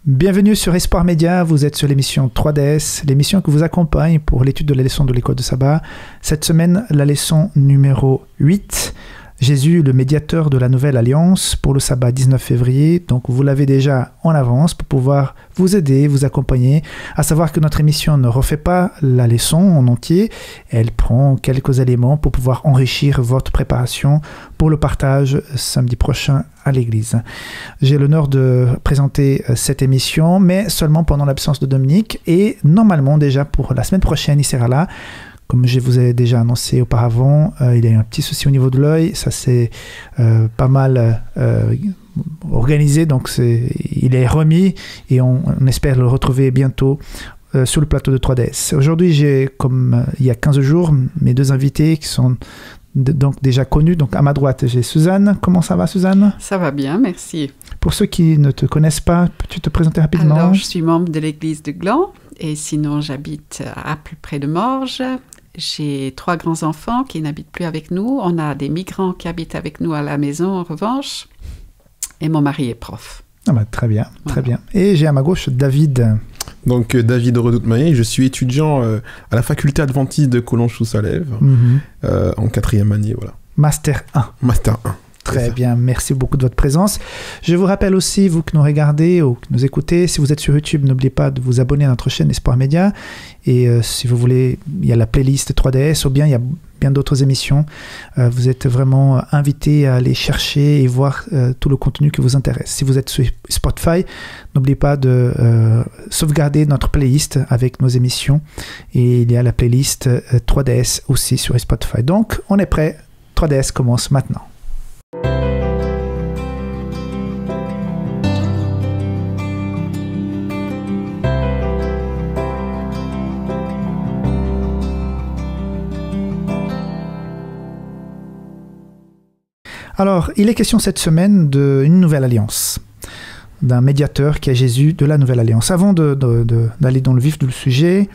Bienvenue sur Espoir Média, vous êtes sur l'émission 3DS, l'émission qui vous accompagne pour l'étude de la leçon de l'école de sabbat. Cette semaine, la leçon numéro 8, Jésus, le médiateur de la nouvelle alliance pour le sabbat 19 février. Donc vous l'avez déjà en avance pour pouvoir vous aider, vous accompagner. À savoir que notre émission ne refait pas la leçon en entier, elle prend quelques éléments pour pouvoir enrichir votre préparation pour le partage samedi prochain à l'église. J'ai l'honneur de présenter cette émission, mais seulement pendant l'absence de Dominique, et normalement déjà pour la semaine prochaine, il sera là. Comme je vous ai déjà annoncé auparavant, il a eu un petit souci au niveau de l'œil, ça s'est pas mal organisé, donc il est remis et on espère le retrouver bientôt sur le plateau de 3DS. Aujourd'hui, j'ai, comme il y a 15 jours, mes deux invités qui sont donc déjà connus. Donc à ma droite, j'ai Suzanne. Comment ça va, Suzanne? Ça va bien, merci. Pour ceux qui ne te connaissent pas, peux-tu te présenter rapidement? Alors, je suis membre de l'église de Gland et sinon j'habite à plus près de Morges. J'ai 3 grands-enfants qui n'habitent plus avec nous. On a des migrants qui habitent avec nous à la maison, en revanche. Et mon mari est prof. Ah bah, très bien, voilà. Très bien. Et j'ai à ma gauche David. Donc David Redoute-Maillet, je suis étudiant à la faculté adventiste de Collonges-sous-Salève, en 4e année, voilà. Master 1. Master 1. Très bien, merci beaucoup de votre présence. Je vous rappelle aussi, vous qui nous regardez ou qui nous écoutez, si vous êtes sur YouTube, n'oubliez pas de vous abonner à notre chaîne Espoir Média. Et si vous voulez, il y a la playlist 3DS, ou bien il y a bien d'autres émissions. Vous êtes vraiment invités à aller chercher et voir tout le contenu qui vous intéresse. Si vous êtes sur Spotify, n'oubliez pas de sauvegarder notre playlist avec nos émissions. Et il y a la playlist 3DS aussi sur Spotify. Donc, on est prêt. 3DS commence maintenant. Alors, il est question cette semaine d'une nouvelle alliance, d'un médiateur qui est Jésus de la nouvelle alliance. Avant d'aller dans le vif du sujet,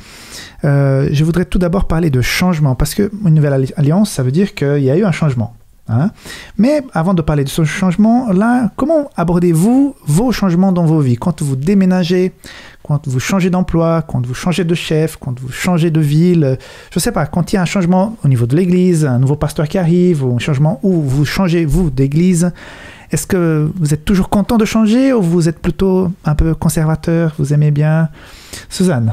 je voudrais tout d'abord parler de changement, parce qu'une nouvelle alliance, ça veut dire qu'il y a eu un changement. Hein? Mais avant de parler de ce changement, là, comment abordez-vous vos changements dans vos vies? Quand vous déménagez, quand vous changez d'emploi, quand vous changez de chef, quand vous changez de ville, je ne sais pas, quand il y a un changement au niveau de l'église, un nouveau pasteur qui arrive, ou un changement où vous changez, vous, d'église, est-ce que vous êtes toujours content de changer ou vous êtes plutôt un peu conservateur, vous aimez bien? Suzanne?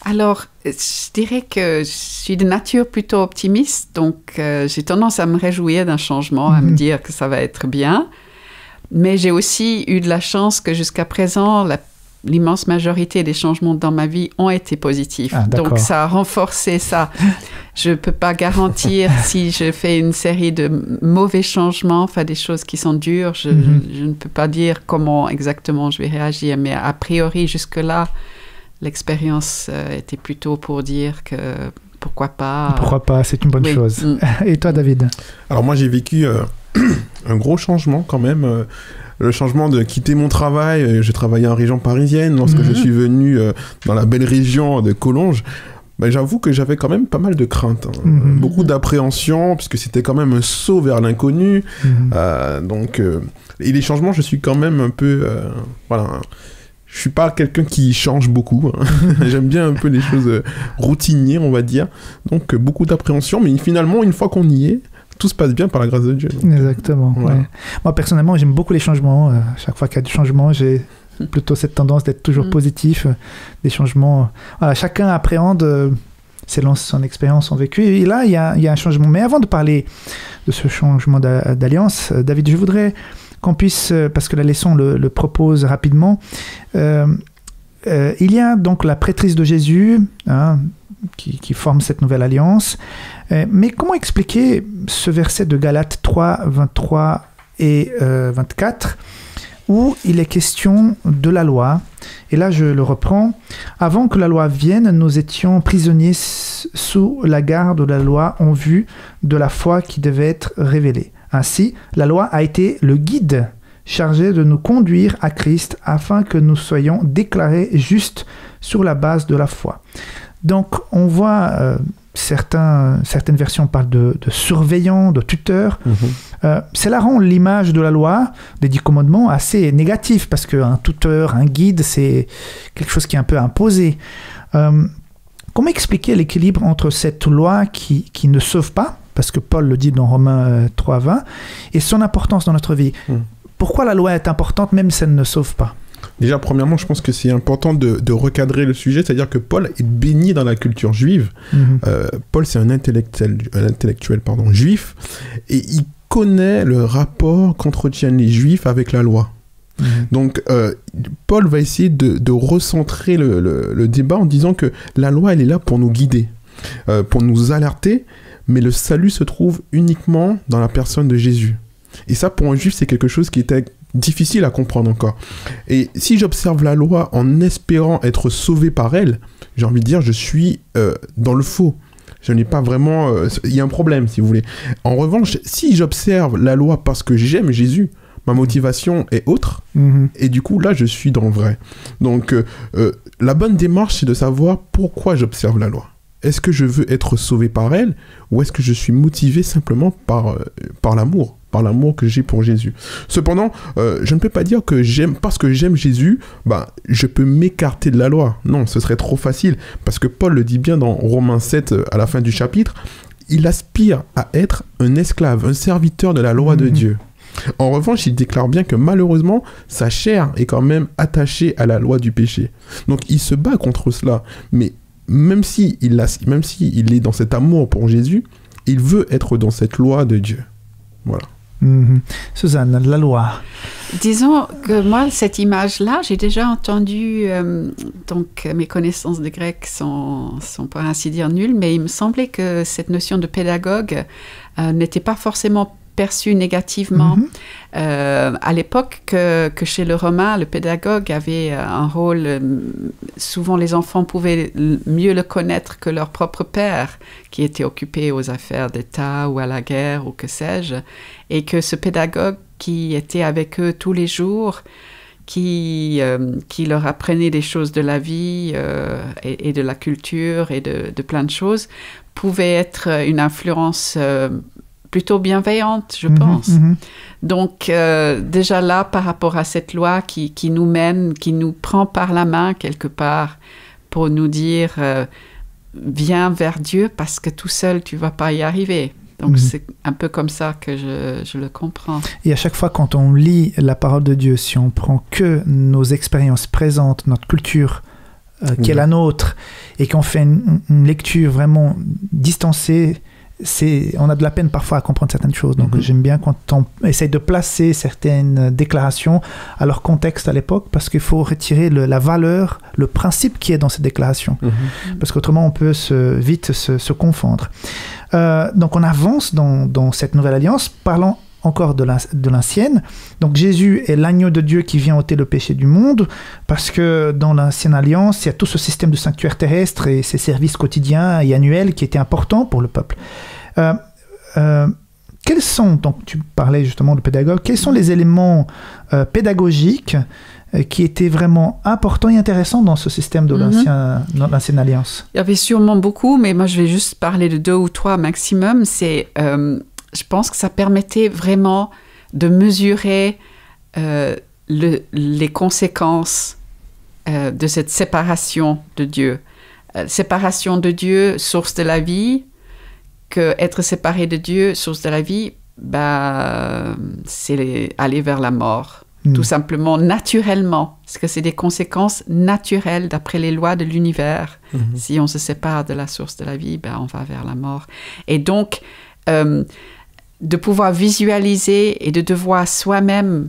Alors, je dirais que je suis de nature plutôt optimiste, donc j'ai tendance à me réjouir d'un changement, à me dire que ça va être bien. Mais j'ai aussi eu de la chance que jusqu'à présent, l'immense majorité des changements dans ma vie ont été positifs. Ah, donc ça a renforcé ça. Je ne peux pas garantir si je fais une série de mauvais changements, enfin des choses qui sont dures, je ne peux pas dire comment exactement je vais réagir, mais a priori jusque-là, l'expérience était plutôt pour dire que pourquoi pas. Pourquoi pas, c'est une bonne chose. Et toi, David? Alors moi, j'ai vécu un gros changement quand même. Le changement de quitter mon travail. Je travaillais en région parisienne. Lorsque je suis venu dans la belle région de Collonges, ben, j'avoue que j'avais quand même pas mal de craintes. Beaucoup d'appréhension, puisque c'était quand même un saut vers l'inconnu. Et les changements, je suis quand même un peu... voilà. Je suis pas quelqu'un qui change beaucoup. J'aime bien un peu les choses routinières, on va dire. Donc, beaucoup d'appréhension. Mais finalement, une fois qu'on y est, tout se passe bien par la grâce de Dieu. Donc, exactement. Ouais. Moi, personnellement, j'aime beaucoup les changements. Chaque fois qu'il y a du changement, j'ai plutôt cette tendance d'être toujours positif. Des changements... Voilà, chacun appréhende selon son expérience, son vécu. Et là, il y a un changement. Mais avant de parler de ce changement d'alliance, David, je voudrais... qu'on puisse, parce que la leçon le propose rapidement, il y a donc la prêtrise de Jésus qui forme cette nouvelle alliance, mais comment expliquer ce verset de Galates 3, 23 et 24, où il est question de la loi, et là je le reprends, « Avant que la loi vienne, nous étions prisonniers sous la garde de la loi en vue de la foi qui devait être révélée. Ainsi, la loi a été le guide chargé de nous conduire à Christ afin que nous soyons déclarés justes sur la base de la foi. » Donc, on voit certaines versions parlent de surveillant, de tuteur. Cela rend l'image de la loi, des 10 commandements, assez négative, parce qu'un tuteur, un guide, c'est quelque chose qui est un peu imposé. Comment expliquer l'équilibre entre cette loi qui ne sauve pas, parce que Paul le dit dans Romains 3:20, et son importance dans notre vie? Pourquoi la loi est importante même si elle ne sauve pas? Déjà, premièrement, je pense que c'est important de recadrer le sujet, c'est-à-dire que Paul est béni dans la culture juive. Paul, c'est un intellectuel juif, et il connaît le rapport qu'entretiennent les juifs avec la loi. Donc, Paul va essayer de recentrer le débat en disant que la loi, elle est là pour nous guider, pour nous alerter, mais le salut se trouve uniquement dans la personne de Jésus. Et ça, pour un juif, c'est quelque chose qui était difficile à comprendre encore. Et si j'observe la loi en espérant être sauvé par elle, j'ai envie de dire, je suis dans le faux. Je n'ai pas vraiment... Il y a un problème, si vous voulez. En revanche, si j'observe la loi parce que j'aime Jésus, ma motivation est autre, et du coup, là, je suis dans le vrai. Donc, la bonne démarche, c'est de savoir pourquoi j'observe la loi. Est-ce que je veux être sauvé par elle, ou est-ce que je suis motivé simplement par l'amour que j'ai pour Jésus? Cependant, je ne peux pas dire que parce que j'aime Jésus, je peux m'écarter de la loi. Non, ce serait trop facile, parce que Paul le dit bien dans Romains 7, à la fin du chapitre, il aspire à être un esclave, un serviteur de la loi de Dieu. En revanche, il déclare bien que malheureusement, sa chair est quand même attachée à la loi du péché. Donc, il se bat contre cela, mais même s'il est dans cet amour pour Jésus, il veut être dans cette loi de Dieu. Voilà. Suzanne, la loi. Disons que moi, cette image-là, j'ai déjà entendu, donc mes connaissances de grec sont pour ainsi dire nulles, mais il me semblait que cette notion de pédagogue n'était pas forcément perçue négativement. À l'époque que chez le Romain, le pédagogue avait un rôle, souvent les enfants pouvaient mieux le connaître que leur propre père, qui était occupé aux affaires d'État ou à la guerre ou que sais-je, et que ce pédagogue qui était avec eux tous les jours, qui leur apprenait des choses de la vie et de la culture et de plein de choses, pouvait être une influence plutôt bienveillante, je pense. Donc, déjà là, par rapport à cette loi qui nous mène, qui nous prend par la main quelque part pour nous dire viens vers Dieu parce que tout seul, tu ne vas pas y arriver. Donc, c'est un peu comme ça que je le comprends. Et à chaque fois, quand on lit la parole de Dieu, si on prend que nos expériences présentes, notre culture qui est la nôtre, et qu'on fait une lecture vraiment distancée, on a de la peine parfois à comprendre certaines choses. Donc j'aime bien quand on essaye de placer certaines déclarations à leur contexte à l'époque, parce qu'il faut retirer la valeur, le principe qui est dans cette déclaration. Parce qu'autrement on peut vite se confondre. Donc on avance dans cette nouvelle alliance, parlant encore de l'ancienne. Donc Jésus est l'agneau de Dieu qui vient ôter le péché du monde, parce que dans l'ancienne alliance, il y a tout ce système de sanctuaire terrestre et ces services quotidiens et annuels qui étaient importants pour le peuple. Quels sont, donc tu parlais justement de pédagogue, quels sont les éléments pédagogiques qui étaient vraiment importants et intéressants dans ce système de l'ancienne alliance? Il y avait sûrement beaucoup, mais moi je vais juste parler de 2 ou 3 maximum. Je pense que ça permettait vraiment de mesurer les conséquences de cette séparation de Dieu. Séparation de Dieu, source de la vie, que être séparé de Dieu, source de la vie, c'est aller vers la mort. Tout simplement, naturellement, parce que c'est des conséquences naturelles d'après les lois de l'univers. Si on se sépare de la source de la vie, on va vers la mort. Et donc, de pouvoir visualiser et de devoir soi-même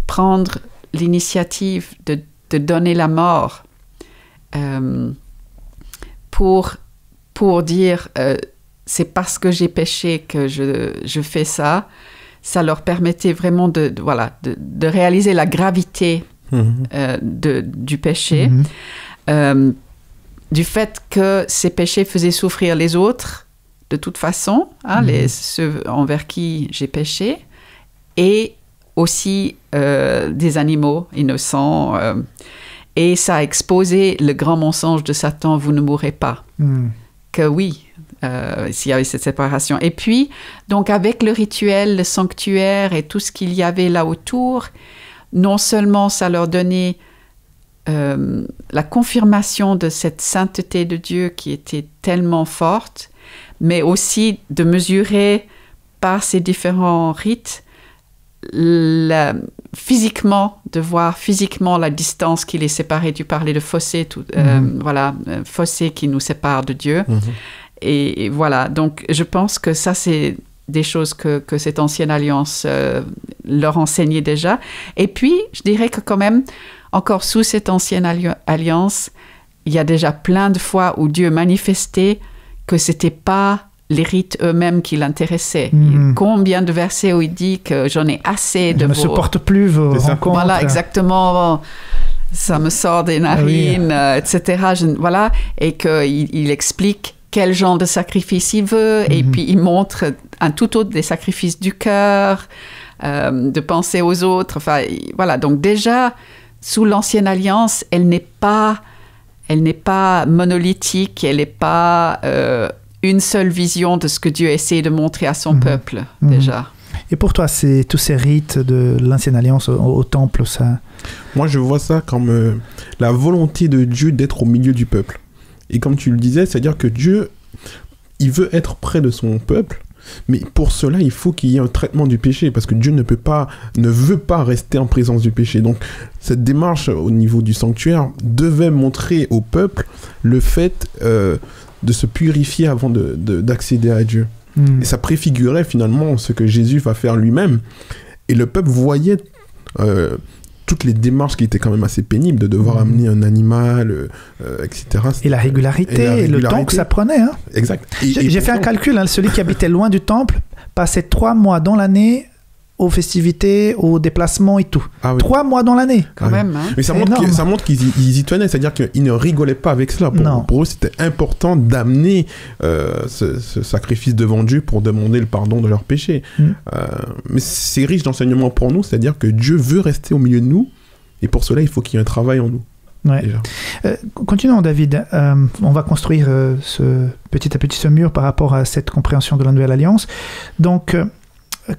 prendre l'initiative de donner la mort pour dire c'est parce que j'ai péché que je fais ça. Ça leur permettait vraiment de réaliser la gravité du péché, du fait que ces péchés faisaient souffrir les autres de toute façon, ceux envers qui j'ai péché, et aussi des animaux innocents. Et ça a exposé le grand mensonge de Satan, vous ne mourrez pas. Que oui, s'il y avait cette séparation. Et puis, donc avec le rituel, le sanctuaire et tout ce qu'il y avait là autour, non seulement ça leur donnait la confirmation de cette sainteté de Dieu qui était tellement forte, mais aussi de mesurer par ces différents rites physiquement, de voir physiquement la distance qui les séparait. Tu parlais de fossé, fossé qui nous sépare de Dieu. Et voilà, donc je pense que ça, c'est des choses que cette ancienne alliance leur enseignait déjà. Et puis, je dirais que quand même, encore sous cette ancienne alliance, il y a déjà plein de fois où Dieu manifestait que c'était pas les rites eux-mêmes qui l'intéressaient. Combien de versets où il dit que j'en ai assez de vos... Je ne supporte plus vos rencontres. Voilà, exactement. Ça me sort des narines, etc. Voilà. Et qu'il explique quel genre de sacrifice il veut. Et puis, il montre un tout autre des sacrifices du cœur, de penser aux autres. Enfin, voilà. Donc, déjà, sous l'Ancienne Alliance, elle n'est pas monolithique, elle n'est pas... une seule vision de ce que Dieu essaie de montrer à son peuple, déjà. Et pour toi, c'est tous ces rites de l'Ancienne Alliance au temple, ça... Moi, je vois ça comme la volonté de Dieu d'être au milieu du peuple. Et comme tu le disais, c'est-à-dire que Dieu, il veut être près de son peuple, mais pour cela, il faut qu'il y ait un traitement du péché, parce que Dieu ne veut pas rester en présence du péché. Donc, cette démarche au niveau du sanctuaire devait montrer au peuple le fait... de se purifier avant d'accéder à Dieu. Et ça préfigurait finalement ce que Jésus va faire lui-même. Et le peuple voyait toutes les démarches qui étaient quand même assez pénibles, de devoir amener un animal, etc. Et la régularité, et le temps que ça prenait. Hein. Exact. J'ai fait un calcul, hein, celui qui habitait loin du temple passait 3 mois dans l'année aux festivités, aux déplacements et tout. 3 mois dans l'année. Quand même. Hein. Mais ça montre qu'ils y tenaient, c'est-à-dire qu'ils ne rigolaient pas avec cela. Pour eux, c'était important d'amener ce sacrifice devant Dieu pour demander le pardon de leurs péchés. Mais c'est riche d'enseignements pour nous, c'est-à-dire que Dieu veut rester au milieu de nous, et pour cela, il faut qu'il y ait un travail en nous. Ouais. Continuons, David. On va construire petit à petit ce mur par rapport à cette compréhension de la Nouvelle Alliance. Donc...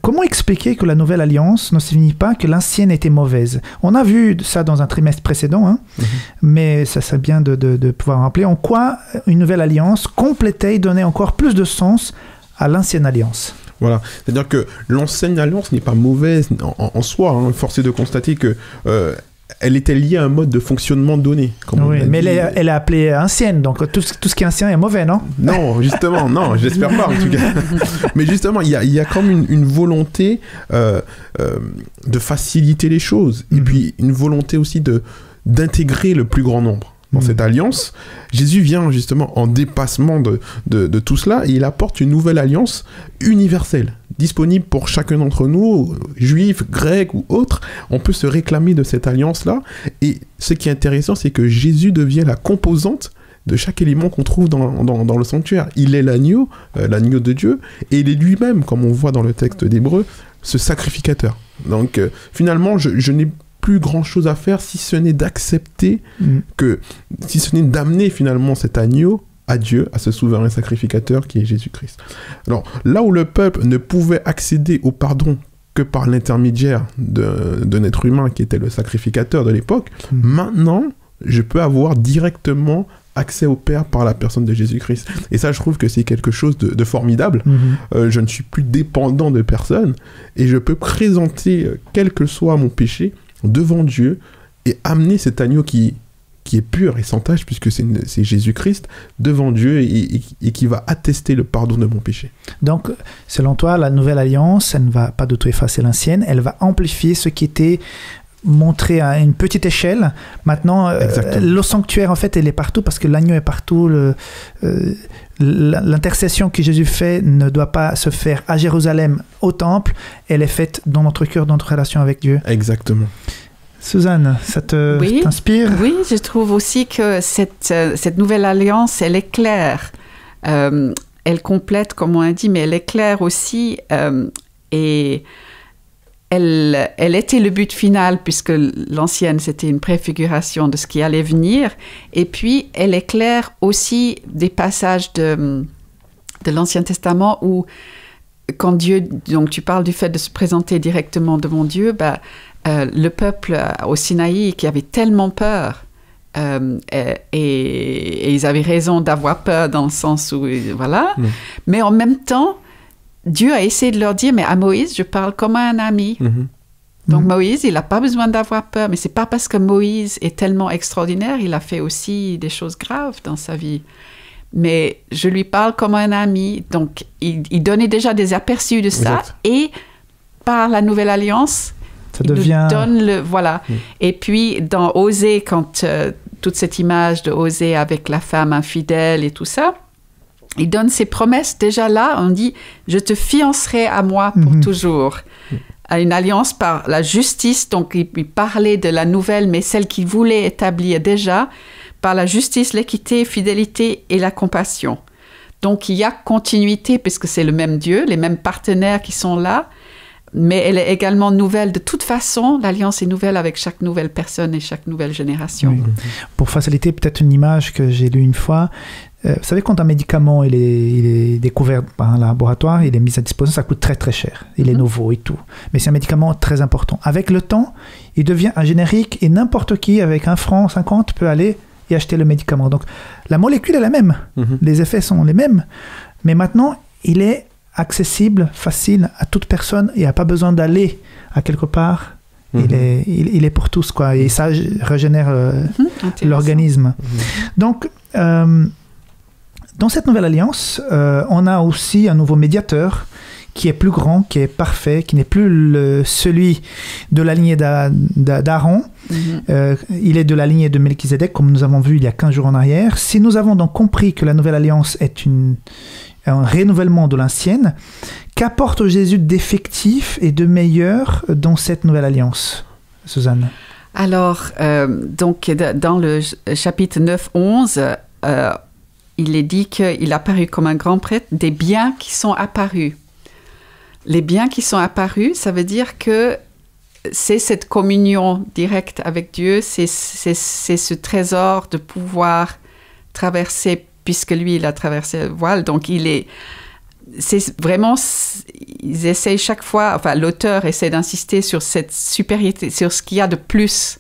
comment expliquer que la Nouvelle Alliance ne signifie pas que l'Ancienne était mauvaise? On a vu ça dans un trimestre précédent, hein, mais ça serait bien de pouvoir rappeler en quoi une Nouvelle Alliance complétait et donnait encore plus de sens à l'Ancienne Alliance. Voilà, c'est-à-dire que l'Ancienne Alliance n'est pas mauvaise en soi, hein. Force est de constater que... elle était liée à un mode de fonctionnement donné. Oui, mais elle est appelée ancienne, donc tout ce qui est ancien est mauvais, non? Non, justement, non, j'espère pas en tout cas. Mais justement, il y a comme une volonté de faciliter les choses, et puis une volonté aussi d'intégrer le plus grand nombre. Dans cette alliance, Jésus vient justement en dépassement de tout cela, et il apporte une nouvelle alliance universelle, disponible pour chacun d'entre nous, juifs, grecs ou autres. On peut se réclamer de cette alliance-là, et ce qui est intéressant, c'est que Jésus devient la composante de chaque élément qu'on trouve dans le sanctuaire. Il est l'agneau de Dieu, et il est lui-même, comme on voit dans le texte d'Hébreux, ce sacrificateur. Donc finalement, je n'ai plus grand chose à faire si ce n'est d'accepter si ce n'est d'amener finalement cet agneau à Dieu, à ce souverain sacrificateur qui est Jésus-Christ. Alors là où le peuple ne pouvait accéder au pardon que par l'intermédiaire d'un être humain qui était le sacrificateur de l'époque, maintenant je peux avoir directement accès au Père par la personne de Jésus-Christ. Et ça, je trouve que c'est quelque chose de formidable. Je ne suis plus dépendant de personne, et je peux présenter, quel que soit mon péché, devant Dieu, et amener cet agneau qui est pur et sans tache, puisque c'est Jésus-Christ, devant Dieu, et qui va attester le pardon de mon péché. Donc, selon toi, la Nouvelle Alliance, elle ne va pas du tout effacer l'ancienne, elle va amplifier ce qui était montré à une petite échelle. Maintenant, le sanctuaire, en fait, elle est partout, parce que l'agneau est partout. L'intercession que Jésus fait ne doit pas se faire à Jérusalem, au temple. Elle est faite dans notre cœur, dans notre relation avec Dieu. Exactement. Suzanne, ça t'inspire? Oui, je trouve aussi que cette nouvelle alliance, elle est claire. Elle complète, comme on a dit, mais elle est claire aussi. Et elle était le but final, puisque l'ancienne, c'était une préfiguration de ce qui allait venir. Et puis, elle est claire aussi des passages de de l'Ancien Testament où, quand Dieu, donc tu parles du fait de se présenter directement devant Dieu, le peuple au Sinaï qui avait tellement peur, et ils avaient raison d'avoir peur dans le sens où, voilà, mais en même temps, Dieu a essayé de leur dire, mais à Moïse, je parle comme à un ami. Donc Moïse, il n'a pas besoin d'avoir peur, mais c'est pas parce que Moïse est tellement extraordinaire, il a fait aussi des choses graves dans sa vie. Mais je lui parle comme un ami, donc il donnait déjà des aperçus de ça, exact. Et par la Nouvelle Alliance, ça devient... donne le... Voilà. Et puis, dans Osée, quand toute cette image de Osée avec la femme infidèle et tout ça, il donne ses promesses. Déjà là, on dit, je te fiancerai à moi pour toujours. À une alliance par la justice, donc il parlait de la nouvelle, mais celle qu'il voulait établir déjà, par la justice, l'équité, fidélité et la compassion. Donc il y a continuité, puisque c'est le même Dieu, les mêmes partenaires qui sont là, mais elle est également nouvelle. De toute façon, l'alliance est nouvelle avec chaque nouvelle personne et chaque nouvelle génération. Oui. Pour faciliter peut-être une image que j'ai lue une fois, vous savez, quand un médicament il est découvert par un laboratoire, il est mis à disposition, ça coûte très très cher. Il est nouveau et tout. Mais c'est un médicament très important. Avec le temps, il devient un générique et n'importe qui, avec 1 franc 50, peut aller et acheter le médicament. Donc la molécule est la même, les effets sont les mêmes. Mais maintenant, il est accessible, facile à toute personne et n'a pas besoin d'aller à quelque part. Il est pour tous, quoi. Et ça régénère l'organisme. Donc, dans cette nouvelle alliance, on a aussi un nouveau médiateur qui est plus grand, qui est parfait, qui n'est plus celui de la lignée d'Aaron. Il est de la lignée de Melchizedek, comme nous avons vu il y a 15 jours en arrière. Si nous avons donc compris que la nouvelle alliance est un renouvellement de l'ancienne, qu'apporte Jésus d'effectif et de meilleur dans cette nouvelle alliance, Suzanne? Alors, donc, dans le chapitre 9-11, il est dit qu'il a apparu comme un grand prêtre des biens qui sont apparus. Les biens qui sont apparus, ça veut dire que c'est cette communion directe avec Dieu, c'est ce trésor de pouvoir traverser, puisque lui, il a traversé le voile. Donc, c'est vraiment, ils essayent chaque fois, enfin, l'auteur essaie d'insister sur cette supériorité, sur ce qu'il y a de plus.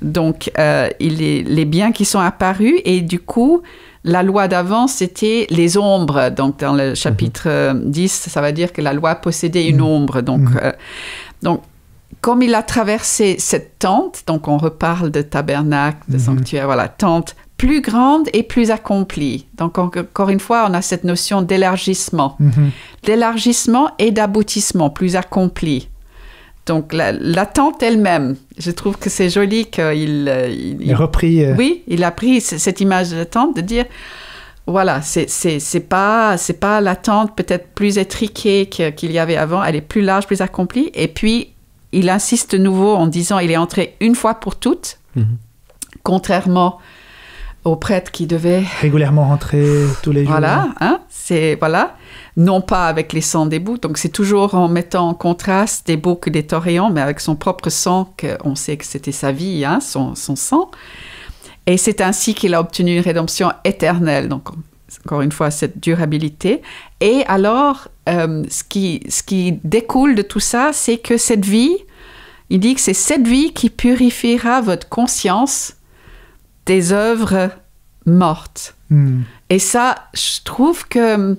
Donc, les biens qui sont apparus, et du coup, la loi d'avant, c'était les ombres. Donc, dans le chapitre 10, ça veut dire que la loi possédait une ombre. Donc, comme il a traversé cette tente, donc on reparle de tabernacle, de sanctuaire, voilà, tente plus grande et plus accomplie. Donc, encore une fois, on a cette notion d'élargissement. D'élargissement et d'aboutissement, plus accompli. Donc, la tente elle-même, je trouve que c'est joli qu'il... il a repris... Oui, il a pris cette image de la tente, de dire, voilà, c'est pas la tente peut-être plus étriquée qu'il y avait avant, elle est plus large, plus accomplie. Et puis, il insiste de nouveau en disant, il est entré une fois pour toutes, contrairement aux prêtres qui devaient... régulièrement rentrer tous les jours. Voilà, non pas avec les sangs des boucs, donc c'est toujours en mettant en contraste des boucs et des taurillons, mais avec son propre sang, qu'on sait que c'était sa vie, son sang. Et c'est ainsi qu'il a obtenu une rédemption éternelle, donc encore une fois, cette durabilité. Et alors, ce qui découle de tout ça, c'est que cette vie, il dit que c'est cette vie qui purifiera votre conscience des œuvres mortes. Et ça, je trouve que...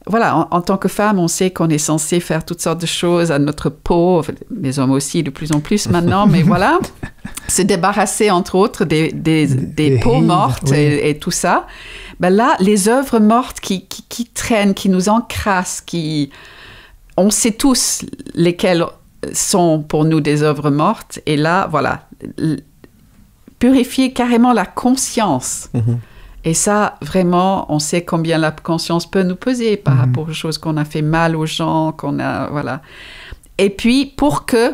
Voilà, en tant que femme, on sait qu'on est censé faire toutes sortes de choses à notre peau, les hommes aussi de plus en plus maintenant, mais voilà, se débarrasser entre autres des peaux mortes et tout ça. Ben là, les œuvres mortes qui traînent, qui nous encrassent, on sait tous lesquelles sont pour nous des œuvres mortes. Et là, voilà, purifier carrément la conscience. Et ça, vraiment, on sait combien la conscience peut nous peser par rapport aux choses qu'on a fait mal aux gens, voilà. Et puis,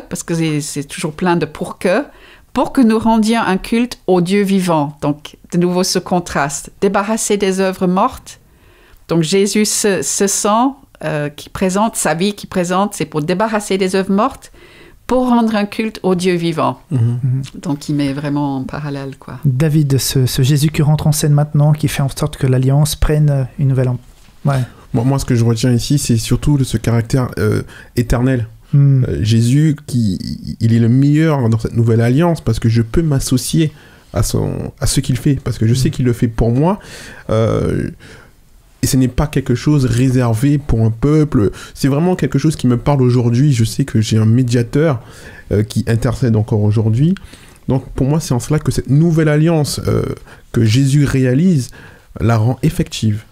parce que c'est toujours plein de pour que nous rendions un culte au Dieu vivant. Donc, de nouveau, ce contraste. Débarrasser des œuvres mortes. Donc, Jésus, ce sang qui présente, sa vie qui présente, c'est pour débarrasser des œuvres mortes, pour rendre un culte au Dieu vivant. Donc, il met vraiment en parallèle, quoi. David, ce Jésus qui rentre en scène maintenant, qui fait en sorte que l'Alliance prenne une nouvelle Ouais. Moi, ce que je retiens ici, c'est surtout ce caractère éternel. Jésus, il est le meilleur dans cette nouvelle alliance parce que je peux m'associer à ce qu'il fait, parce que je sais qu'il le fait pour moi. Et ce n'est pas quelque chose réservé pour un peuple. C'est vraiment quelque chose qui me parle aujourd'hui. Je sais que j'ai un médiateur qui intercède encore aujourd'hui. Donc pour moi, c'est en cela que cette nouvelle alliance que Jésus réalise la rend effective.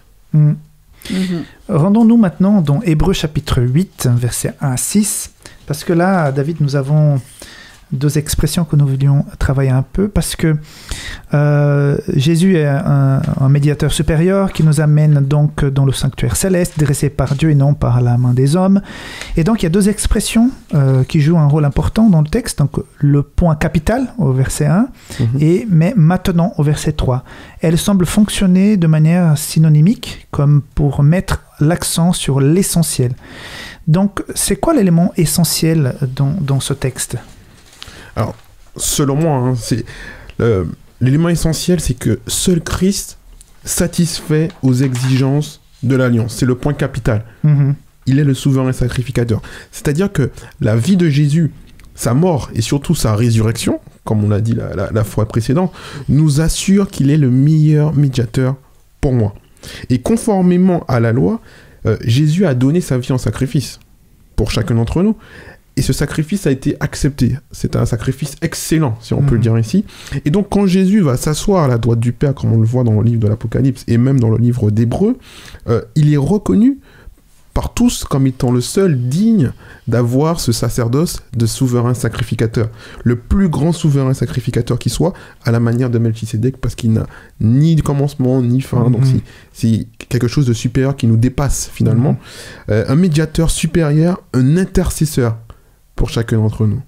Rendons-nous maintenant dans Hébreux chapitre 8, versets 1 à 6, parce que là, David, nous avons deux expressions que nous voulions travailler un peu, parce que Jésus est un médiateur supérieur qui nous amène donc dans le sanctuaire céleste, dressé par Dieu et non par la main des hommes. Et donc, il y a deux expressions qui jouent un rôle important dans le texte. Donc, le point capital au verset 1 mais maintenant au verset 3. Elles semblent fonctionner de manière synonymique, comme pour mettre l'accent sur l'essentiel. Donc, c'est quoi l'élément essentiel dans ce texte ? Alors, selon moi, c'est l'élément essentiel, c'est que seul Christ satisfait aux exigences de l'alliance. C'est le point capital. Il est le souverain sacrificateur. C'est-à-dire que la vie de Jésus, sa mort et surtout sa résurrection, comme on l'a dit la fois précédente, nous assure qu'il est le meilleur médiateur pour moi. Et conformément à la loi, Jésus a donné sa vie en sacrifice pour chacun d'entre nous. Et ce sacrifice a été accepté. C'est un sacrifice excellent, si on peut le dire ici. Et donc, quand Jésus va s'asseoir à la droite du Père, comme on le voit dans le livre de l'Apocalypse et même dans le livre d'Hébreux, il est reconnu par tous comme étant le seul digne d'avoir ce sacerdoce de souverain sacrificateur. Le plus grand souverain sacrificateur qui soit, à la manière de Melchisédek, parce qu'il n'a ni commencement, ni fin. Donc, c'est quelque chose de supérieur qui nous dépasse, finalement. Un médiateur supérieur, un intercesseur pour chacun d'entre nous.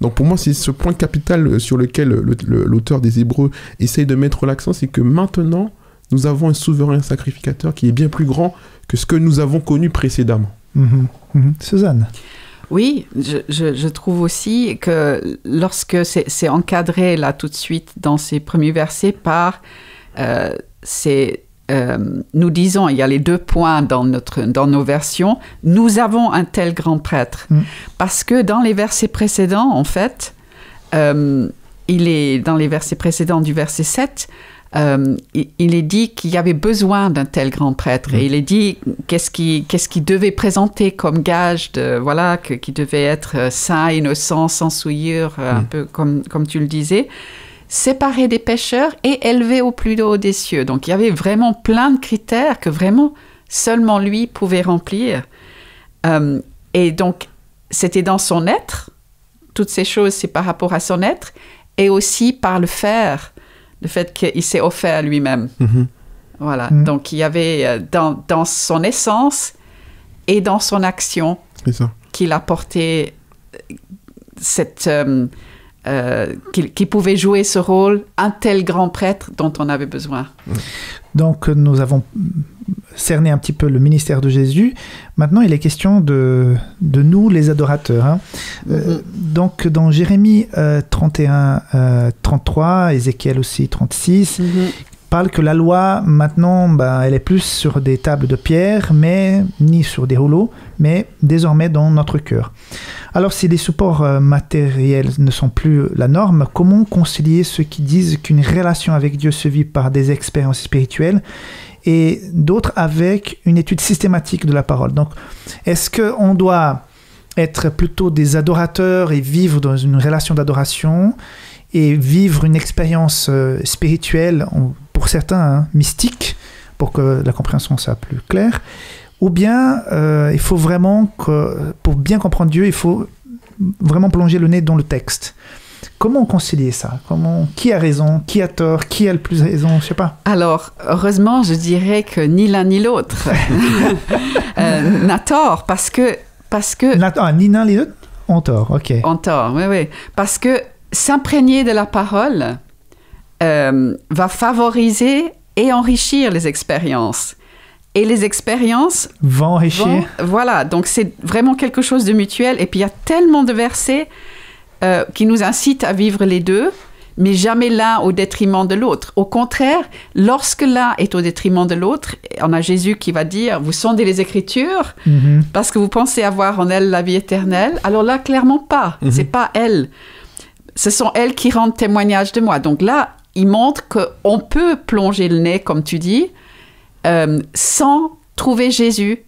Donc pour moi, c'est ce point capital sur lequel l'auteur des Hébreux essaye de mettre l'accent, c'est que maintenant, nous avons un souverain sacrificateur qui est bien plus grand que ce que nous avons connu précédemment. Suzanne ? Oui, je trouve aussi que lorsque c'est encadré là tout de suite dans ces premiers versets par nous disons, il y a les 2 points dans nos versions, nous avons un tel grand prêtre. Parce que dans les versets précédents, en fait, il est dans les versets précédents du verset 7, il est dit qu'il y avait besoin d'un tel grand prêtre. Et il est dit qu'est-ce qu'il devait présenter comme gage qu'il devait être saint, innocent, sans souillure, un peu comme tu le disais. Séparé des pécheurs et élevé au plus haut des cieux. Donc, il y avait vraiment plein de critères que vraiment seulement lui pouvait remplir. Et donc, c'était dans son être. Toutes ces choses, c'est par rapport à son être et aussi par le faire, le fait qu'il s'est offert lui-même. Voilà. Donc, il y avait dans son essence et dans son action qu'il apportait cette... qui pouvait jouer ce rôle, un tel grand prêtre dont on avait besoin. Donc, nous avons cerné un petit peu le ministère de Jésus. Maintenant, il est question de nous, les adorateurs. Donc, dans Jérémie 31, 33, Ézéchiel aussi 36, parle que la loi, maintenant, elle est plus sur des tables de pierre, mais ni sur des rouleaux, mais désormais dans notre cœur. Alors, si les supports matériels ne sont plus la norme, comment concilier ceux qui disent qu'une relation avec Dieu se vit par des expériences spirituelles et d'autres avec une étude systématique de la parole? Donc, est-ce qu'on doit être plutôt des adorateurs et vivre dans une relation d'adoration et vivre une expérience spirituelle, pour certains mystique, pour que la compréhension soit plus claire, ou bien il faut vraiment pour bien comprendre Dieu, il faut vraiment plonger le nez dans le texte. Comment concilier ça? Qui a raison? Qui a tort? Qui a le plus raison? Je sais pas. Alors, heureusement, je dirais que ni l'un ni l'autre n'a tort, parce que ni l'un ni l'autre ont tort, ok. Ont tort, oui. Parce que s'imprégner de la parole va favoriser et enrichir les expériences. Et les expériences vont enrichir. Voilà, donc c'est vraiment quelque chose de mutuel. Et puis il y a tellement de versets qui nous incitent à vivre les deux. mais jamais l'un au détriment de l'autre. Au contraire, lorsque l'un est au détriment de l'autre, on a Jésus qui va dire « Vous sondez les Écritures parce que vous pensez avoir en elles la vie éternelle. » Alors là, clairement pas. C'est pas elles. Ce sont elles qui rendent témoignage de moi. Donc là, il montre qu'on peut plonger le nez, comme tu dis, sans trouver Jésus.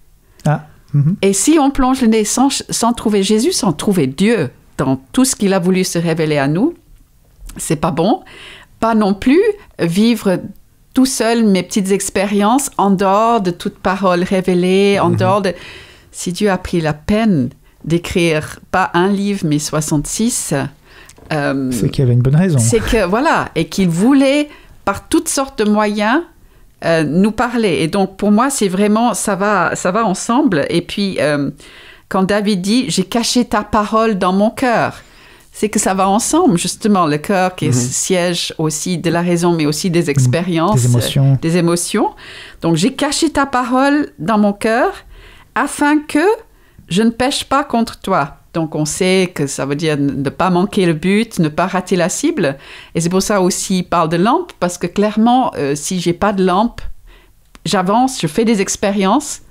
Et si on plonge le nez sans trouver Jésus, sans trouver Dieu dans tout ce qu'il a voulu se révéler à nous, c'est pas bon. Pas non plus vivre tout seul mes petites expériences en dehors de toute parole révélée, en dehors de... Si Dieu a pris la peine d'écrire pas un livre, mais 66... c'est qu'il y avait une bonne raison. C'est que, voilà, et qu'il voulait, par toutes sortes de moyens, nous parler. Et donc, pour moi, c'est vraiment, ça va ensemble. Et puis, quand David dit « J'ai caché ta parole dans mon cœur », c'est que ça va ensemble, justement. Le cœur qui est siège aussi de la raison, mais aussi des expériences. Des émotions. Donc, j'ai caché ta parole dans mon cœur afin que je ne pêche pas contre toi. Donc, on sait que ça veut dire ne pas manquer le but, ne pas rater la cible. Et c'est pour ça aussi il parle de lampe, parce que clairement, si j'ai pas de lampe, j'avance, je fais des expériences,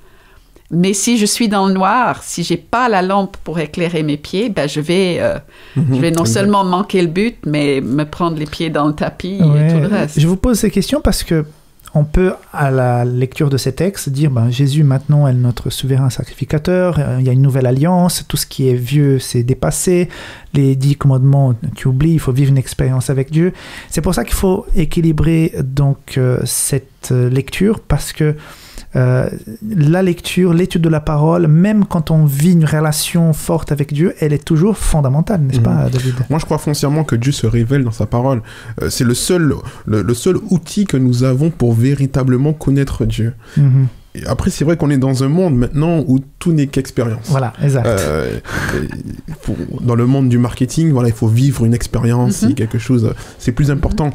mais si je suis dans le noir, si j'ai pas la lampe pour éclairer mes pieds, ben je vais non seulement manquer le but, mais me prendre les pieds dans le tapis et tout le reste. Je vous pose ces questions parce que on peut, à la lecture de ces textes, dire Jésus maintenant est notre souverain sacrificateur, il y a une nouvelle alliance, tout ce qui est vieux c'est dépassé, les 10 commandements tu oublies, il faut vivre une expérience avec Dieu. C'est pour ça qu'il faut équilibrer donc cette lecture, parce que la lecture, l'étude de la parole, même quand on vit une relation forte avec Dieu, elle est toujours fondamentale, n'est-ce pas, David? Moi, je crois foncièrement que Dieu se révèle dans sa parole. C'est le seul outil que nous avons pour véritablement connaître Dieu. Et après, c'est vrai qu'on est dans un monde maintenant où tout n'est qu'expérience. Voilà, exact. Dans le monde du marketing, voilà, il faut vivre une expérience, quelque chose, c'est plus important.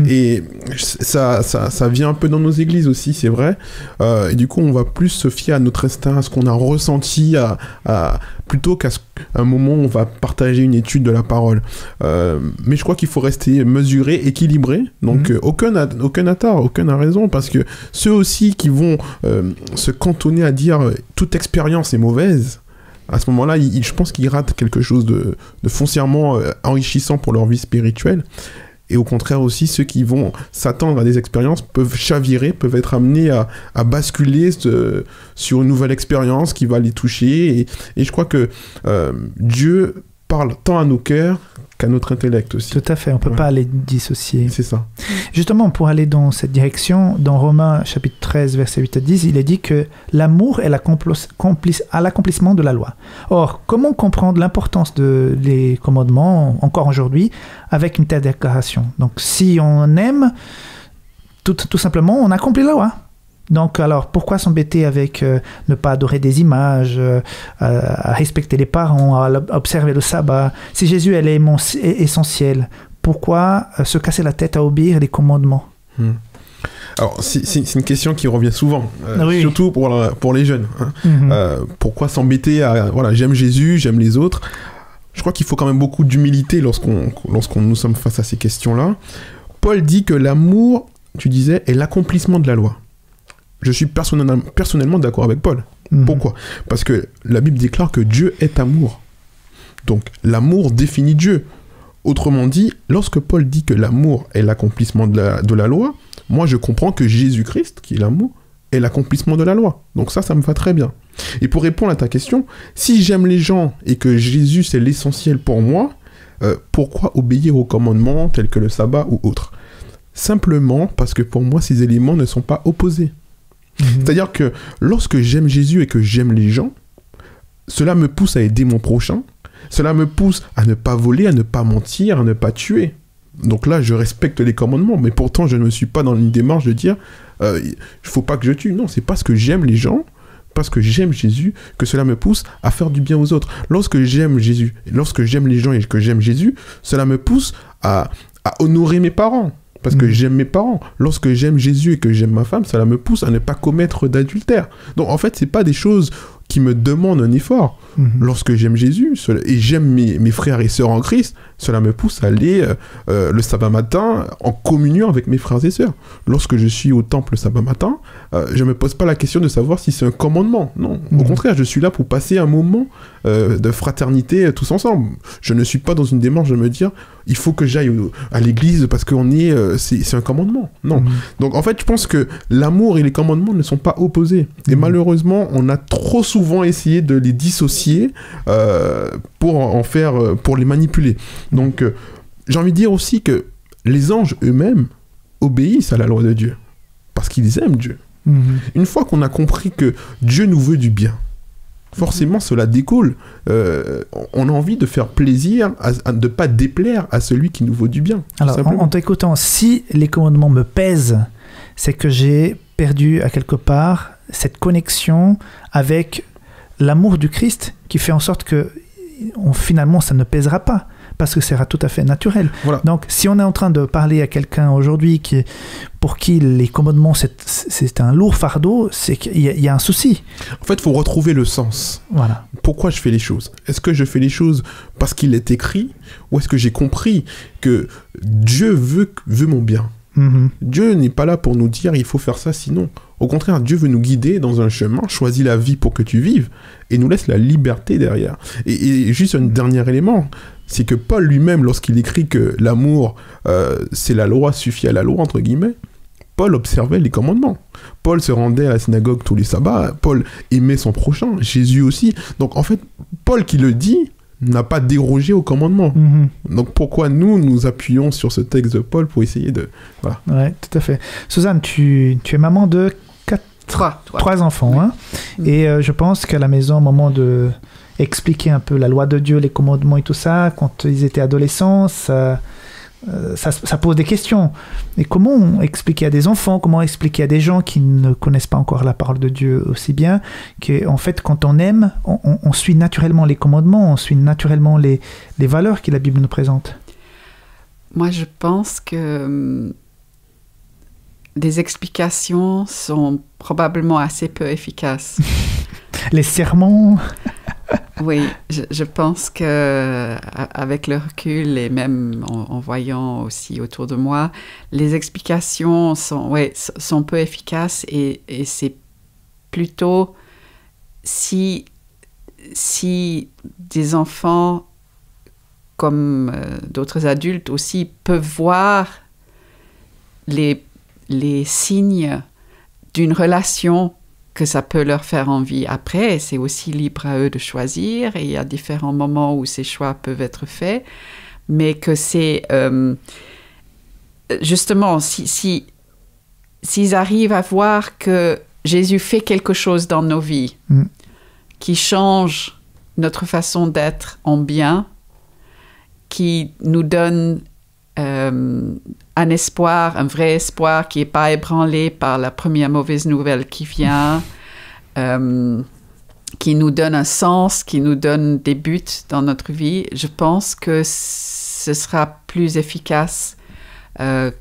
Et ça vient un peu dans nos églises aussi, c'est vrai. Et du coup, on va plus se fier à notre instinct, à ce qu'on a ressenti, plutôt qu'à un moment où on va partager une étude de la parole. Mais je crois qu'il faut rester mesuré, équilibré. Donc, aucun n'a tort, aucun n'a raison, parce que ceux aussi qui vont se cantonner à dire toute expérience est mauvaise, à ce moment-là, je pense qu'ils ratent quelque chose de foncièrement enrichissant pour leur vie spirituelle. Et au contraire aussi, ceux qui vont s'attendre à des expériences peuvent chavirer, peuvent être amenés à basculer sur une nouvelle expérience qui va les toucher. Et je crois que Dieu parle tant à nos cœurs qu'à notre intellect aussi. Tout à fait, on ne peut pas les dissocier. C'est ça. Justement, pour aller dans cette direction, dans Romains chapitre 13, versets 8 à 10, il est dit que l'amour est l'accomplissement de la loi. Or, comment comprendre l'importance des commandements, encore aujourd'hui, avec une telle déclaration? Donc, si on aime, tout simplement, on accomplit la loi. Donc, alors, pourquoi s'embêter avec ne pas adorer des images, à respecter les parents, à observer le sabbat? Si Jésus est essentiel, pourquoi se casser la tête à obéir les commandements? Alors, c'est une question qui revient souvent, surtout pour les jeunes. Pourquoi s'embêter à... Voilà, j'aime Jésus, j'aime les autres. Je crois qu'il faut quand même beaucoup d'humilité lorsqu'on nous sommes face à ces questions-là. Paul dit que l'amour, tu disais, est l'accomplissement de la loi. Je suis personnellement d'accord avec Paul. Pourquoi? Parce que la Bible déclare que Dieu est amour. Donc, l'amour définit Dieu. Autrement dit, lorsque Paul dit que l'amour est l'accomplissement de la loi, moi je comprends que Jésus-Christ, qui est l'amour, est l'accomplissement de la loi. Donc ça me va très bien. Et pour répondre à ta question, si j'aime les gens et que Jésus c'est l'essentiel pour moi, pourquoi obéir aux commandements tels que le sabbat ou autres? Simplement parce que pour moi, ces éléments ne sont pas opposés. C'est-à-dire que lorsque j'aime Jésus et que j'aime les gens, cela me pousse à aider mon prochain, cela me pousse à ne pas voler, à ne pas mentir, à ne pas tuer. Donc là, je respecte les commandements, mais pourtant, je ne suis pas dans une démarche de dire il faut pas que je tue. Non, c'est parce que j'aime les gens, parce que j'aime Jésus, que cela me pousse à faire du bien aux autres. Lorsque j'aime Jésus, lorsque j'aime les gens et que j'aime Jésus, cela me pousse à honorer mes parents. Parce que j'aime mes parents. Lorsque j'aime Jésus et que j'aime ma femme, cela me pousse à ne pas commettre d'adultère. Donc en fait, c'est pas des choses qui me demande un effort. Lorsque j'aime Jésus et j'aime mes frères et sœurs en Christ, cela me pousse à aller le sabbat matin en communion avec mes frères et sœurs. Lorsque je suis au temple le sabbat matin, je ne me pose pas la question de savoir si c'est un commandement. Non, au contraire, je suis là pour passer un moment de fraternité tous ensemble. Je ne suis pas dans une démarche de me dire il faut que j'aille à l'église parce qu'on c'est un commandement. Non. Donc en fait, je pense que l'amour et les commandements ne sont pas opposés. Et malheureusement, on a trop souvent essayé de les dissocier pour les manipuler. Donc j'ai envie de dire aussi que les anges eux-mêmes obéissent à la loi de Dieu parce qu'ils aiment Dieu. Une fois qu'on a compris que Dieu nous veut du bien, forcément cela découle. On a envie de faire plaisir, de ne pas déplaire à celui qui nous veut du bien. Alors en t'écoutant, si les commandements me pèsent, c'est que j'ai perdu à quelque part cette connexion avec l'amour du Christ qui fait en sorte que finalement ça ne pèsera pas parce que ça sera tout à fait naturel. Voilà. Donc si on est en train de parler à quelqu'un aujourd'hui pour qui les commandements c'est un lourd fardeau, c'est qu'il y a un souci. En fait, il faut retrouver le sens. Voilà. Pourquoi je fais les choses? Est-ce que je fais les choses parce qu'il est écrit ou est-ce que j'ai compris que Dieu veut mon bien? Dieu n'est pas là pour nous dire il faut faire ça sinon. Au contraire, Dieu veut nous guider dans un chemin, choisit la vie pour que tu vives et nous laisse la liberté derrière. Et juste un dernier élément, c'est que Paul lui-même, lorsqu'il écrit que l'amour, c'est la loi, suffit à la loi, entre guillemets, Paul observait les commandements. Paul se rendait à la synagogue tous les sabbats, Paul aimait son prochain, Jésus aussi. Donc en fait, Paul qui le dit, n'a pas dérogé au commandement. Donc pourquoi nous appuyons sur ce texte de Paul pour essayer de... Voilà. Ouais, tout à fait. Suzanne, tu es maman de trois enfants. Hein? Et je pense qu'à la maison, au moment de expliquer un peu la loi de Dieu, les commandements et tout ça, quand ils étaient adolescents, ça pose des questions. Et comment expliquer à des enfants, comment expliquer à des gens qui ne connaissent pas encore la parole de Dieu aussi bien, qu'en fait, quand on aime, on suit naturellement les commandements, on suit naturellement les valeurs que la Bible nous présente. Moi, je pense que des explications sont probablement assez peu efficaces. Les sermons. Oui, je pense qu'avec le recul et même en voyant aussi autour de moi, les explications sont peu efficaces et c'est plutôt si des enfants comme d'autres adultes aussi peuvent voir les signes d'une relation que ça peut leur faire envie. Après, c'est aussi libre à eux de choisir et il y a différents moments où ces choix peuvent être faits, mais que c'est justement, s'ils arrivent à voir que Jésus fait quelque chose dans nos vies qui change notre façon d'être en bien, qui nous donne un espoir, un vrai espoir qui n'est pas ébranlé par la première mauvaise nouvelle qui vient, qui nous donne un sens, qui nous donne des buts dans notre vie, je pense que ce sera plus efficace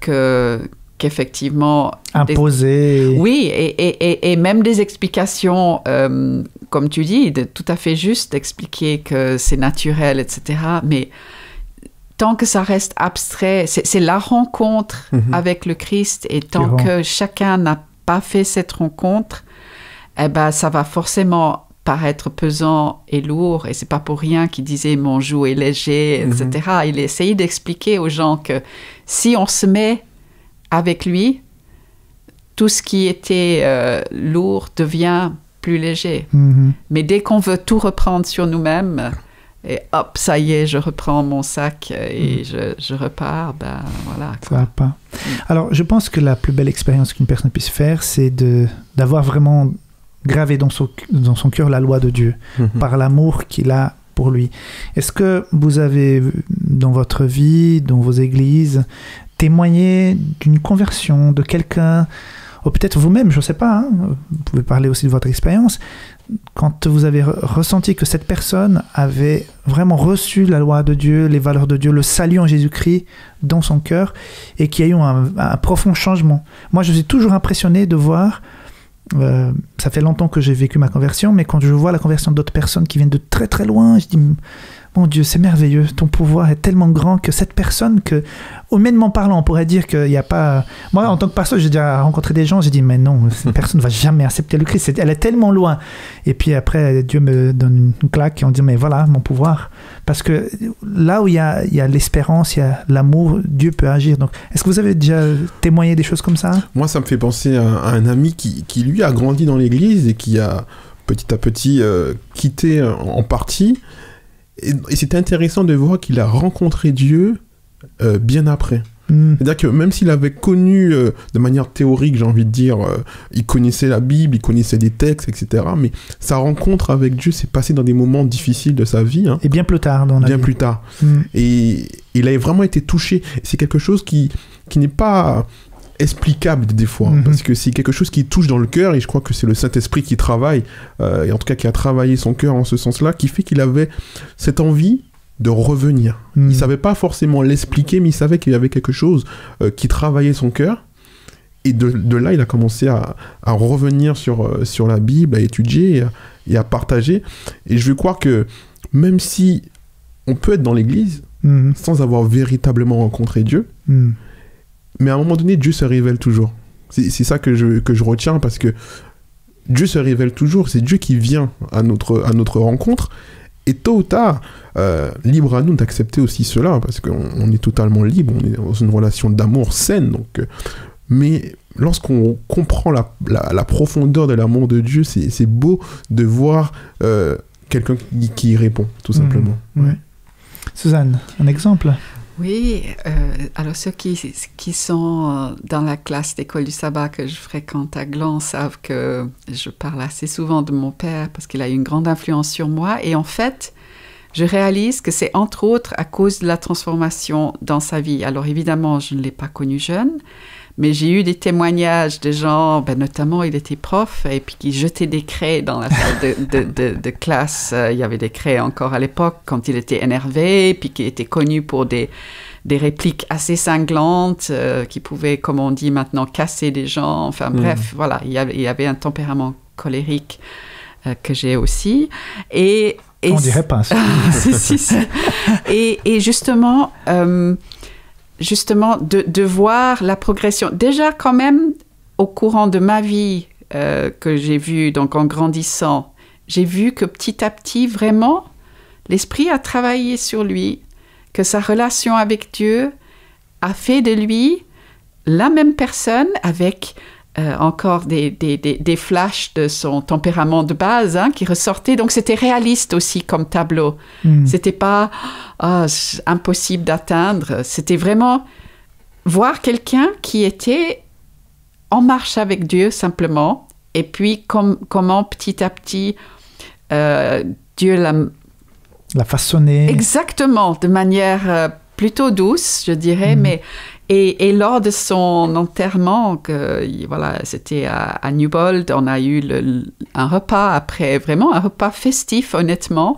qu'effectivement... Imposer. Oui, et même des explications, comme tu dis, tout à fait juste d'expliquer que c'est naturel, etc., mais... Tant que ça reste abstrait, c'est la rencontre avec le Christ et tant que chacun n'a pas fait cette rencontre, eh ben, ça va forcément paraître pesant et lourd et c'est pas pour rien qu'il disait mon joug est léger, etc. Il essayait d'expliquer aux gens que si on se met avec lui, tout ce qui était lourd devient plus léger. Mais dès qu'on veut tout reprendre sur nous-mêmes... Et hop, ça y est, je reprends mon sac et je repars, ben voilà. Ça va pas. Alors, je pense que la plus belle expérience qu'une personne puisse faire, c'est d'avoir vraiment gravé dans son cœur la loi de Dieu, par l'amour qu'il a pour lui. Est-ce que vous avez, dans votre vie, dans vos églises, témoigné d'une conversion de quelqu'un, ou peut-être vous-même, je ne sais pas, hein, vous pouvez parler aussi de votre expérience, quand vous avez ressenti que cette personne avait vraiment reçu la loi de Dieu, les valeurs de Dieu, le salut en Jésus-Christ dans son cœur et qu'il y a eu un profond changement. Moi, je suis toujours impressionné de voir Ça fait longtemps que j'ai vécu ma conversion, mais quand je vois la conversion d'autres personnes qui viennent de très très loin, je dis, mon Dieu, c'est merveilleux, ton pouvoir est tellement grand que cette personne, que, humainement parlant, on pourrait dire qu'il n'y a pas... Moi, en tant que pasteur, j'ai déjà rencontré des gens, j'ai dit, mais non, cette personne ne va jamais accepter le Christ, elle est tellement loin. Et puis après, Dieu me donne une claque et on dit, mais voilà, mon pouvoir. Parce que là où il y a l'espérance, il y a l'amour, Dieu peut agir. Donc, est-ce que vous avez déjà témoigné des choses comme ça? Moi, ça me fait penser à un ami qui, lui, a grandi dans l'église et qui a petit à petit quitté en partie. Et c'était intéressant de voir qu'il a rencontré Dieu bien après. C'est-à-dire que même s'il avait connu de manière théorique, j'ai envie de dire, il connaissait la Bible, il connaissait des textes, etc. Mais sa rencontre avec Dieu s'est passée dans des moments difficiles de sa vie. Hein. Et bien plus tard dans la vie. Bien plus tard. Et il a vraiment été touché. C'est quelque chose qui n'est pas explicable des fois, parce que c'est quelque chose qui touche dans le cœur, et je crois que c'est le Saint-Esprit qui travaille, et en tout cas qui a travaillé son cœur en ce sens-là, qui fait qu'il avait cette envie de revenir. Il savait pas forcément l'expliquer, mais il savait qu'il y avait quelque chose qui travaillait son cœur, et de là il a commencé à revenir sur la Bible, à étudier et à partager. Et je veux croire que même si on peut être dans l'église sans avoir véritablement rencontré Dieu, mais à un moment donné, Dieu se révèle toujours. C'est ça que je retiens, parce que Dieu se révèle toujours. C'est Dieu qui vient à notre rencontre. Et tôt ou tard, libre à nous d'accepter aussi cela, parce qu'on est totalement libre. On est dans une relation d'amour saine. Donc, mais lorsqu'on comprend la profondeur de l'amour de Dieu, c'est beau de voir quelqu'un qui répond, tout simplement. Ouais. Suzanne, un exemple? Oui, alors ceux qui sont dans la classe d'école du sabbat que je fréquente à Gland savent que je parle assez souvent de mon père parce qu'il a eu une grande influence sur moi. Et en fait, je réalise que c'est entre autres à cause de la transformation dans sa vie. Alors évidemment, je ne l'ai pas connu jeune, mais j'ai eu des témoignages de gens, notamment il était prof, et puis qui jetaient des craies dans la salle de classe. Il y avait des craies encore à l'époque, quand il était énervé, puis qui était connu pour des répliques assez cinglantes, qui pouvaient, comme on dit maintenant, casser des gens. Enfin bref, voilà, il y avait un tempérament colérique que j'ai aussi. Et on dirait pas ça. si. Et justement... de voir la progression. Déjà, quand même, au courant de ma vie que j'ai vue, donc en grandissant, j'ai vu que petit à petit, vraiment, l'Esprit a travaillé sur lui, que sa relation avec Dieu a fait de lui la même personne avec encore des flashs de son tempérament de base qui ressortaient. Donc, c'était réaliste aussi comme tableau. C'était pas impossible d'atteindre. C'était vraiment voir quelqu'un qui était en marche avec Dieu, simplement. Et puis, comment petit à petit, Dieu l'a façonné. Exactement, de manière plutôt douce, je dirais, mais... Et lors de son enterrement, c'était à Newbold, on a eu un repas après, vraiment un repas festif, honnêtement,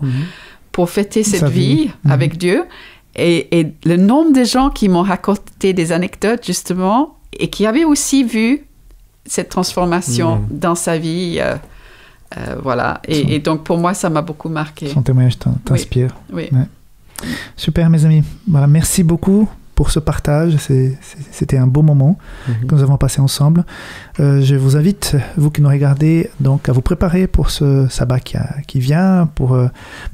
pour fêter cette vie avec Dieu. Et le nombre de gens qui m'ont raconté des anecdotes, justement, et qui avaient aussi vu cette transformation dans sa vie, voilà. Et donc, pour moi, ça m'a beaucoup marqué. Son témoignage t'inspire. Oui. Ouais. Super, mes amis. Voilà, merci beaucoup pour ce partage. C'était un beau moment que nous avons passé ensemble. Je vous invite, vous qui nous regardez, donc à vous préparer pour ce sabbat qui vient, pour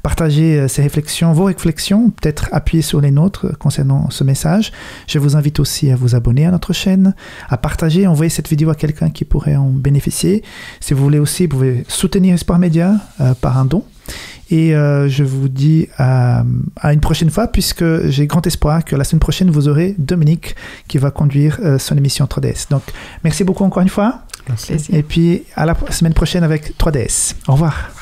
partager ces réflexions, vos réflexions, peut-être appuyer sur les nôtres concernant ce message. Je vous invite aussi à vous abonner à notre chaîne, à partager, envoyer cette vidéo à quelqu'un qui pourrait en bénéficier. Si vous voulez aussi, vous pouvez soutenir Espoir Média par un don. Et je vous dis à une prochaine fois, puisque j'ai grand espoir que la semaine prochaine, vous aurez Dominique qui va conduire son émission 3DS. Donc, merci beaucoup encore une fois. Merci. Et puis, à la semaine prochaine avec 3DS. Au revoir.